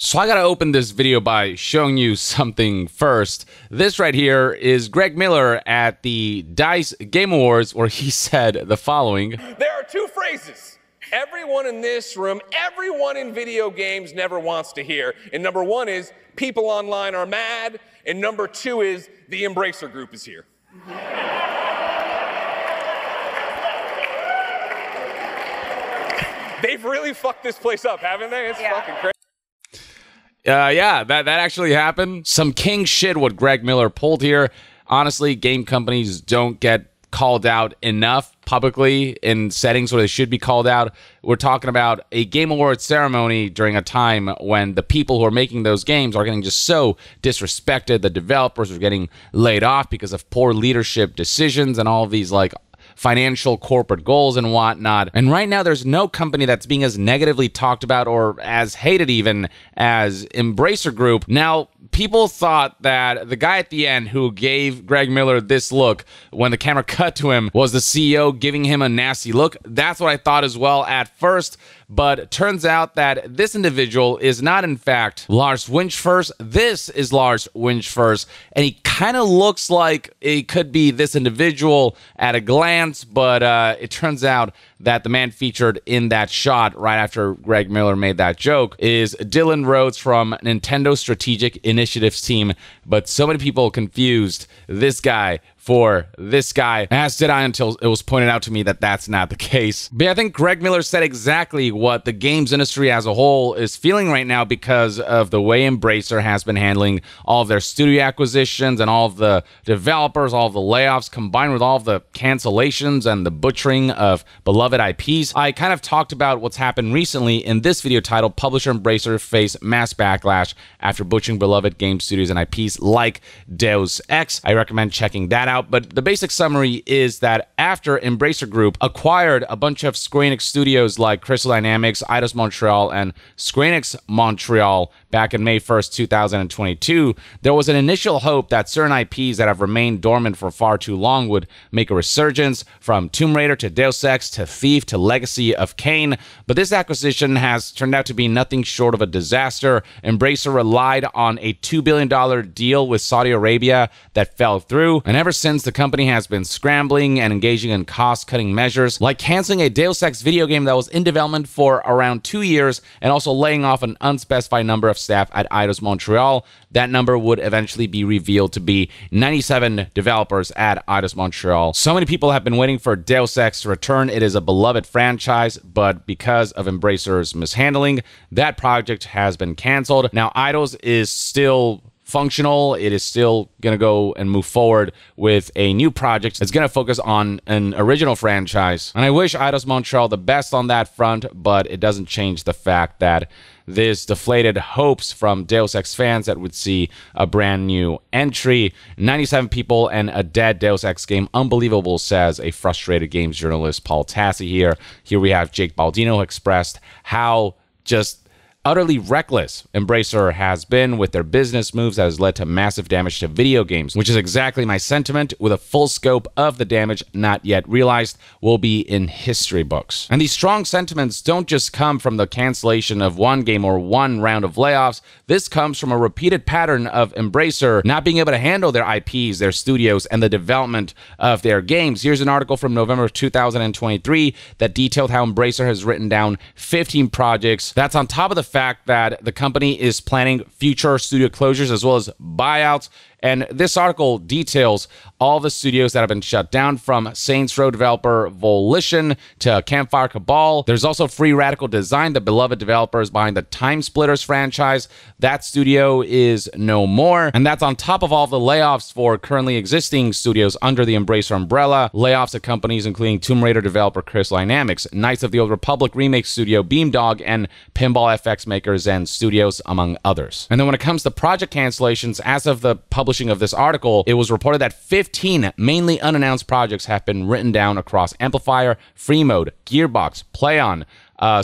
So I gotta open this video by showing you something first. This right here is Greg Miller at the DICE Game Awards, where he said the following. There are two phrases everyone in this room, everyone in video games never wants to hear. And number one is, people online are mad. And number two is, the Embracer Group is here. They've really fucked this place up, haven't they? It's fucking crazy. Yeah, that actually happened. Some king shit what Greg Miller pulled here. Honestly, game companies don't get called out enough publicly in settings where they should be called out. We're talking about a Game Awards ceremony during a time when the people who are making those games are getting just so disrespected. The developers are getting laid off because of poor leadership decisions and all of these like financial corporate goals and whatnot. And right now, there's no company that's being as negatively talked about or as hated even as Embracer Group. Now, people thought that the guy at the end who gave Greg Miller this look when the camera cut to him was the CEO giving him a nasty look. That's what I thought as well at first. But it turns out that this individual is not, in fact, Lars Winchfors. This is Lars Winchfors, and he kind of looks like it could be this individual at a glance, but it turns out that the man featured in that shot right after Greg Miller made that joke is Dylan Rhodes from Nintendo Strategic Initiatives team, but so many people confused this guy for this guy, as did I, until it was pointed out to me that that's not the case. But I think Greg Miller said exactly what the games industry as a whole is feeling right now because of the way Embracer has been handling all of their studio acquisitions and all of the developers, all of the layoffs, combined with all of the cancellations and the butchering of beloved IPs. I kind of talked about what's happened recently in this video titled Publisher Embracer Face Mass Backlash After Butchering Beloved Game Studios and IPs like Deus Ex. I recommend checking that out. But the basic summary is that after Embracer Group acquired a bunch of Square Enix studios like Crystal Dynamics, Eidos Montreal, and Square Enix Montreal back in May 1st, 2022, there was an initial hope that certain IPs that have remained dormant for far too long would make a resurgence, from Tomb Raider to Deus Ex to Thief to Legacy of Kain. But this acquisition has turned out to be nothing short of a disaster. Embracer relied on a $2 billion deal with Saudi Arabia that fell through, and ever since, the company has been scrambling and engaging in cost-cutting measures, like canceling a Deus Ex video game that was in development for around 2 years, and also laying off an unspecified number of staff at Eidos Montreal. That number would eventually be revealed to be 97 developers at Eidos Montreal. So many people have been waiting for Deus Ex to return. It is a beloved franchise, but because of Embracer's mishandling, that project has been canceled. Now, Eidos is still functional. It is still going to go and move forward with a new project. It's going to focus on an original franchise. And I wish Eidos Montreal the best on that front, but it doesn't change the fact that this deflated hopes from Deus Ex fans that would see a brand new entry. 97 people and a dead Deus Ex game. Unbelievable, says a frustrated games journalist, Paul Tassi here. Here we have Jake Baldino, who expressed how just utterly reckless Embracer has been with their business moves that has led to massive damage to video games, which is exactly my sentiment, with a full scope of the damage not yet realized will be in history books. And these strong sentiments don't just come from the cancellation of one game or one round of layoffs. This comes from a repeated pattern of Embracer not being able to handle their IPs, their studios, and the development of their games. Here's an article from November 2023 that detailed how Embracer has written down 15 projects. That's on top of the fact that the company is planning future studio closures as well as buyouts. And this article details all the studios that have been shut down, from Saints Row developer Volition to Campfire Cabal. There's also Free Radical Design, the beloved developers behind the Time Splitters franchise. That studio is no more. And that's on top of all the layoffs for currently existing studios under the Embracer umbrella. Layoffs at companies including Tomb Raider developer Crystal Dynamics, Knights of the Old Republic remake studio Beamdog, and Pinball FX maker Zen Studios, among others. And then when it comes to project cancellations, as of the publishing of this article, it was reported that 15 mainly unannounced projects have been written down across Amplifier, Free Mode, Gearbox, PlayOn,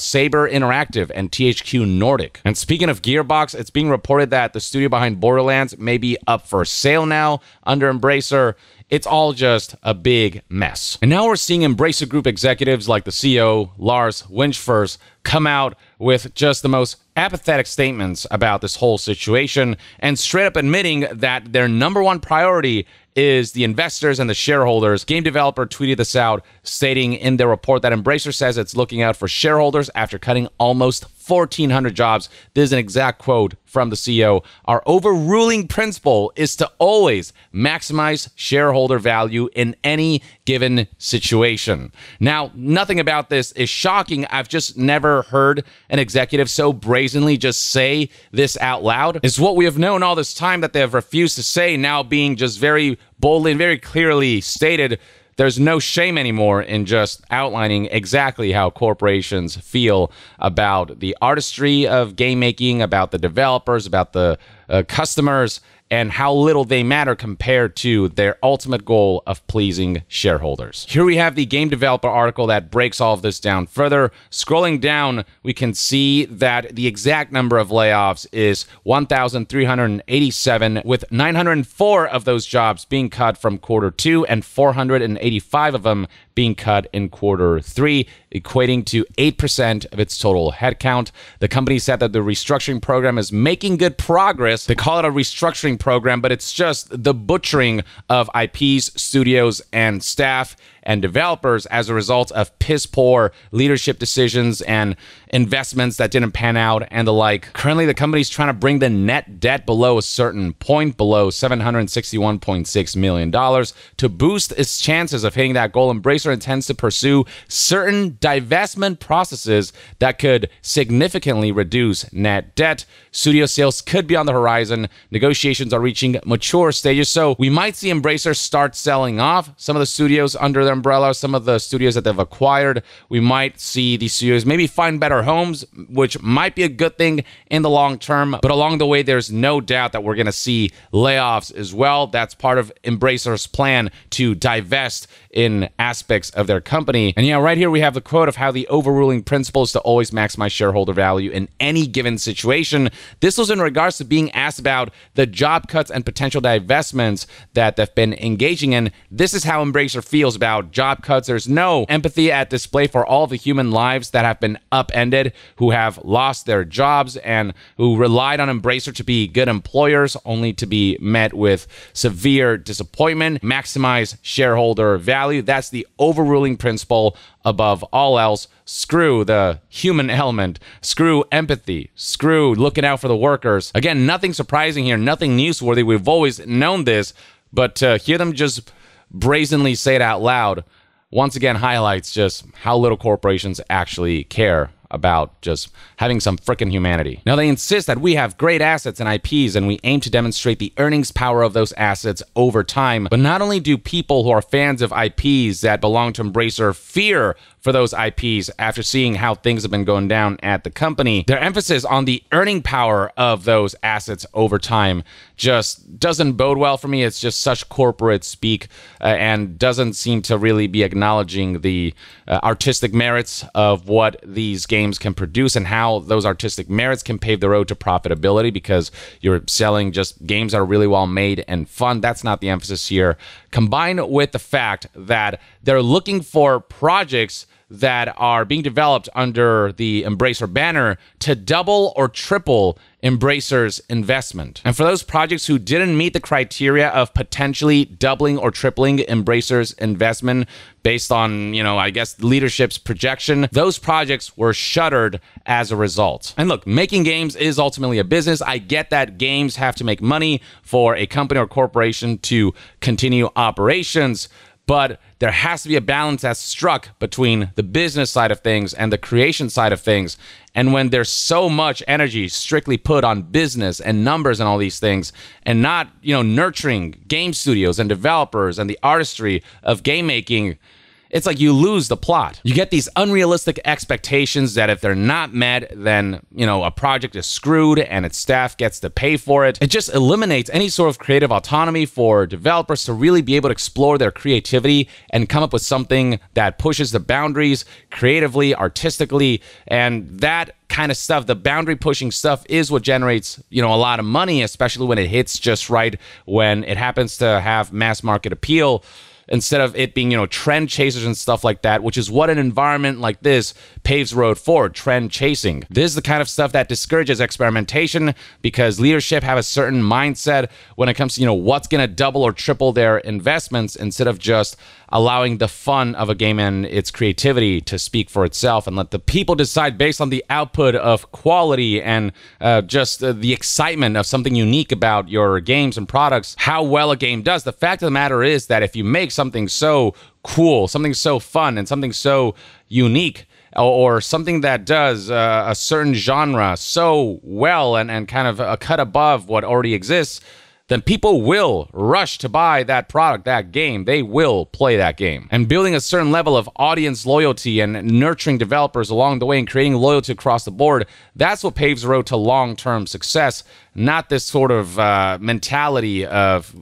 Saber Interactive, and THQ Nordic. And speaking of Gearbox, it's being reported that the studio behind Borderlands may be up for sale now under Embracer. It's all just a big mess. And now we're seeing Embracer Group executives like the CEO, Lars Winchfors, come out with just the most apathetic statements about this whole situation and straight up admitting that their number one priority is the investors and the shareholders. Game developer tweeted this out, stating in their report that Embracer says it's looking out for shareholders after cutting almost 1,400 jobs. This is an exact quote from the CEO. Our overruling principle is to always maximize shareholder value in any given situation. Now, nothing about this is shocking. I've just never heard an executive so brazenly just say this out loud. It's what we have known all this time that they have refused to say, now being just very boldly and very clearly stated. There's no shame anymore in just outlining exactly how corporations feel about the artistry of game making, about the developers, about the customers, and how little they matter compared to their ultimate goal of pleasing shareholders. Here we have the game developer article that breaks all of this down further. Scrolling down, we can see that the exact number of layoffs is 1,387, with 904 of those jobs being cut from quarter 2 and 485 of them being cut in quarter 3, equating to 8% of its total headcount. The company said that the restructuring program is making good progress. They call it a restructuring program, but it's just the butchering of IPs, studios, and staff and developers as a result of piss-poor leadership decisions and investments that didn't pan out and the like. Currently, the company's trying to bring the net debt below a certain point, below $761.6 million, to boost its chances of hitting that goal. Embracer intends to pursue certain divestment processes that could significantly reduce net debt. Studio sales could be on the horizon. Negotiations are reaching mature stages, so we might see Embracer start selling off some of the studios under their umbrella, some of the studios that they've acquired. We might see these studios maybe find better homes, which might be a good thing in the long term. But along the way, there's no doubt that we're going to see layoffs as well. That's part of Embracer's plan to divest in aspects of their company. And yeah, right here we have the quote of how the overruling principle is to always maximize shareholder value in any given situation. This was in regards to being asked about the job cuts and potential divestments that they've been engaging in. This is how Embracer feels about job cuts. There's no empathy at display for all the human lives that have been upended, who have lost their jobs and who relied on Embracer to be good employers, only to be met with severe disappointment. Maximize shareholder value. That's the overruling principle above all else. Screw the human element. Screw empathy. Screw looking out for the workers. Again, nothing surprising here, nothing newsworthy. We've always known this, but to hear them just brazenly say it out loud once again highlights just how little corporations actually care about just having some frickin' humanity. Now, they insist that we have great assets and IPs, and we aim to demonstrate the earnings power of those assets over time. But not only do people who are fans of IPs that belong to Embracer fear for those IPs after seeing how things have been going down at the company, their emphasis on the earning power of those assets over time just doesn't bode well for me. It's just such corporate speak and doesn't seem to really be acknowledging the artistic merits of what these games can produce and how those artistic merits can pave the road to profitability, because you're selling just games that are really well made and fun. That's not the emphasis here. Combined with the fact that they're looking for projects that are being developed under the Embracer banner to double or triple Embracer's investment. And for those projects who didn't meet the criteria of potentially doubling or tripling Embracer's investment based on, I guess, leadership's projection, those projects were shuttered as a result. And look, making games is ultimately a business. I get that games have to make money for a company or corporation to continue operations, but there has to be a balance that's struck between the business side of things and the creation side of things. And when there's so much energy strictly put on business and numbers and all these things, and not, nurturing game studios and developers and the artistry of game making, it's like you lose the plot. You get these unrealistic expectations that if they're not met, then, a project is screwed and its staff gets to pay for it. It just eliminates any sort of creative autonomy for developers to really be able to explore their creativity and come up with something that pushes the boundaries creatively, artistically, and that kind of stuff, the boundary pushing stuff, is what generates, a lot of money, especially when it hits just right, when it happens to have mass market appeal. instead of it being, trend chasers and stuff like that, which is what an environment like this paves the road for, trend chasing. This is the kind of stuff that discourages experimentation because leadership have a certain mindset when it comes to, what's going to double or triple their investments instead of just allowing the fun of a game and its creativity to speak for itself and let the people decide based on the output of quality and just the excitement of something unique about your games and products, how well a game does. The fact of the matter is that if you make something so cool, something so fun, and something so unique, or something that does a certain genre so well and kind of a cut above what already exists, then people will rush to buy that product, that game. They will play that game. And building a certain level of audience loyalty and nurturing developers along the way and creating loyalty across the board, that's what paves the road to long-term success, not this sort of mentality of,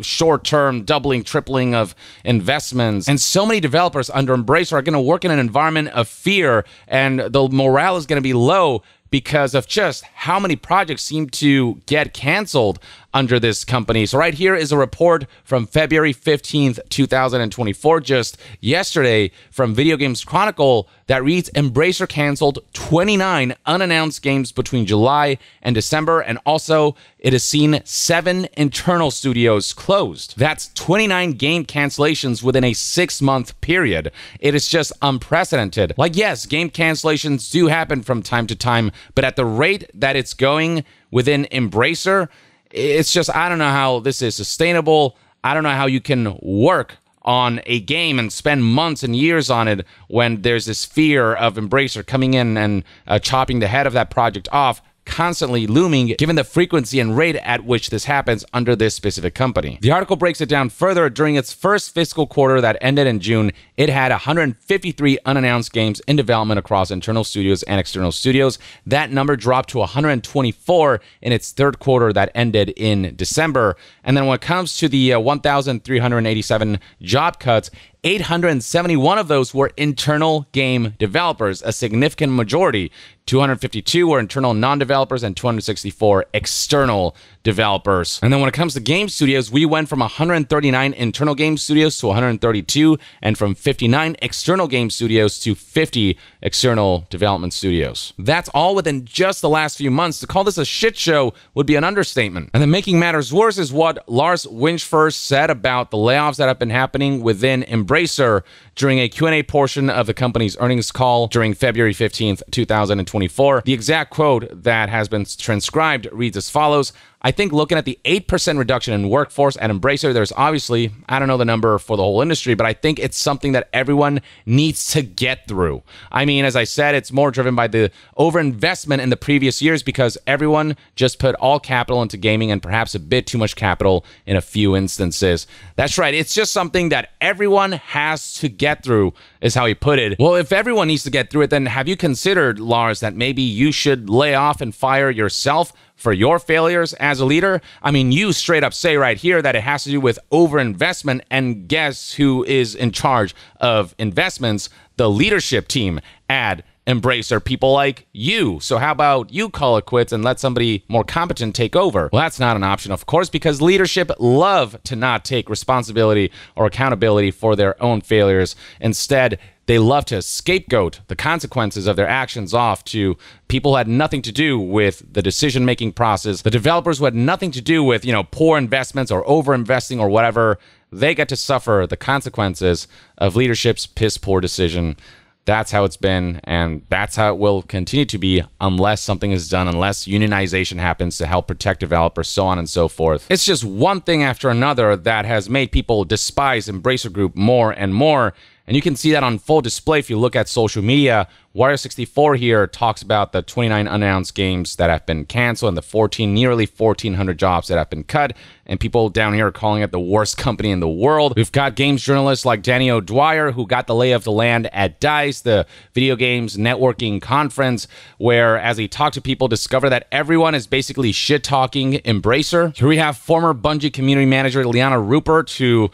short-term doubling, tripling of investments. And so many developers under Embracer are going to work in an environment of fear, and the morale is going to be low because of just how many projects seem to get canceled under this company. So right here is a report from February 15th, 2024, just yesterday from Video Games Chronicle that reads, Embracer canceled 29 unannounced games between July and December, and also it has seen 7 internal studios closed. That's 29 game cancellations within a 6-month period. It is just unprecedented. Like, yes, game cancellations do happen from time to time, but at the rate that it's going within Embracer, it's just, I don't know how this is sustainable. I don't know how you can work on a game and spend months and years on it when there's this fear of Embracer coming in and chopping the head of that project off, constantly looming, given the frequency and rate at which this happens under this specific company. The article breaks it down further. During its first fiscal quarter that ended in June, it had 153 unannounced games in development across internal studios and external studios. That number dropped to 124 in its third quarter that ended in December. And then when it comes to the 1,387 job cuts, 871 of those were internal game developers, a significant majority. 252 were internal non-developers and 264 external developers. And then when it comes to game studios, we went from 139 internal game studios to 132, and from 59 external game studios to 50 external development studios. That's all within just the last few months. To call this a shit show would be an understatement. And then making matters worse is what Lars Winchfors said about the layoffs that have been happening within Embracer during a Q&A portion of the company's earnings call during February 15th, 2024. The exact quote that has been transcribed reads as follows: I think looking at the 8% reduction in workforce at Embracer, there's obviously, I don't know the number for the whole industry, but I think it's something that everyone needs to get through. I mean, as I said, it's more driven by the overinvestment in the previous years because everyone just put all capital into gaming and perhaps a bit too much capital in a few instances. That's right. It's just something that everyone has to get through, is how he put it. Well, if everyone needs to get through it, then have you considered, Lars, that maybe you should lay off and fire yourself for your failures as a leader? I mean, you straight up say right here that it has to do with overinvestment, and guess who is in charge of investments? The leadership team at Embracer, people like you. So how about you call it quits and let somebody more competent take over? Well, that's not an option, of course, because leadership love to not take responsibility or accountability for their own failures. Instead, they love to scapegoat the consequences of their actions off to people who had nothing to do with the decision-making process. The developers who had nothing to do with, poor investments or over-investing or whatever, they get to suffer the consequences of leadership's piss-poor decision. That's how it's been, and that's how it will continue to be unless something is done, unless unionization happens to help protect developers, so on and so forth. It's just one thing after another that has made people despise Embracer Group more and more. And you can see that on full display if you look at social media. Wario64 here talks about the 29 unannounced games that have been canceled and the nearly 1,400 jobs that have been cut. And people down here are calling it the worst company in the world. We've got games journalists like Danny O'Dwyer, who got the lay of the land at DICE, the video games networking conference, where as he talked to people, discovered that everyone is basically shit-talking Embracer. Here we have former Bungie community manager Liana Rupert, who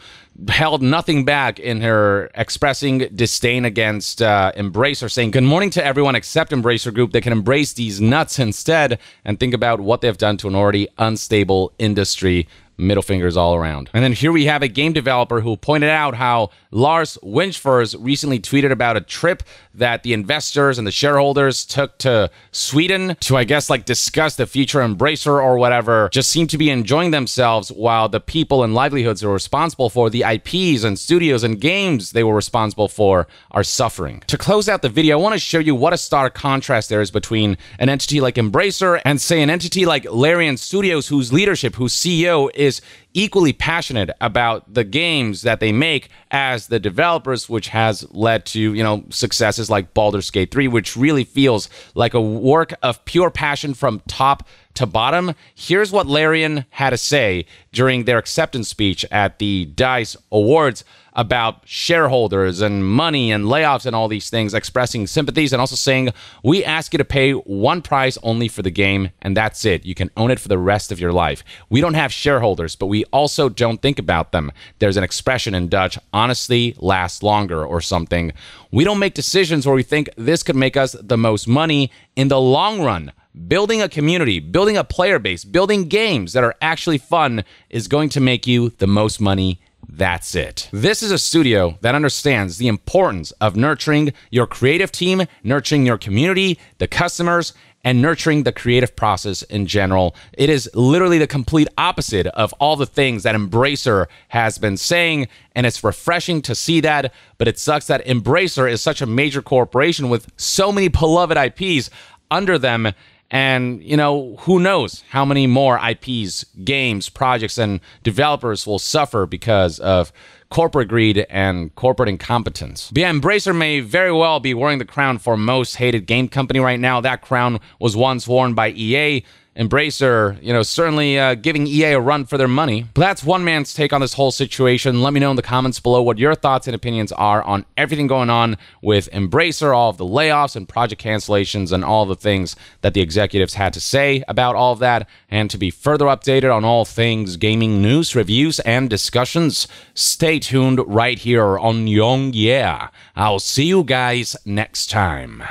held nothing back in her expressing disdain against Embracer, saying, "Good morning to everyone except Embracer Group. They can embrace these nuts instead and think about what they've done to an already unstable industry." middle fingers all around. And then here we have a game developer who pointed out how Lars Winchfors recently tweeted about a trip that the investors and the shareholders took to Sweden to, I guess, like discuss the future Embracer or whatever, just seem to be enjoying themselves while the people and livelihoods who are responsible for the IPs and studios and games they were responsible for are suffering. To close out the video, I want to show you what a stark contrast there is between an entity like Embracer and, say, an entity like Laran Studios, whose leadership, whose CEO is equally passionate about the games that they make as the developers, which has led to, you know, successes like Baldur's Gate 3, which really feels like a work of pure passion from top to bottom. Here's what Larian had to say during their acceptance speech at the DICE Awards about shareholders and money and layoffs and all these things, expressing sympathies and also saying, we ask you to pay one price only for the game, and that's it. You can own it for the rest of your life. We don't have shareholders, but we also don't think about them. There's an expression in Dutch, honestly lasts longer or something. We don't make decisions where we think this could make us the most money in the long run. Building a community, building a player base, building games that are actually fun is going to make you the most money. That's it. This is a studio that understands the importance of nurturing your creative team, nurturing your community, the customers, and nurturing the creative process in general. It is literally the complete opposite of all the things that Embracer has been saying, and it's refreshing to see that, but it sucks that Embracer is such a major corporation with so many beloved IPs under them. And, you know, who knows how many more IPs, games, projects, and developers will suffer because of corporate greed and corporate incompetence. But yeah, Embracer may very well be wearing the crown for most hated game company right now. That crown was once worn by EA. Embracer, you know, certainly giving EA a run for their money. But that's one man's take on this whole situation. Let me know in the comments below what your thoughts and opinions are on everything going on with Embracer, all of the layoffs and project cancellations and all the things that the executives had to say about all of that. And to be further updated on all things gaming news, reviews, and discussions, stay tuned right here on Young Yeah. I'll see you guys next time.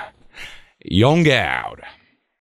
Young out.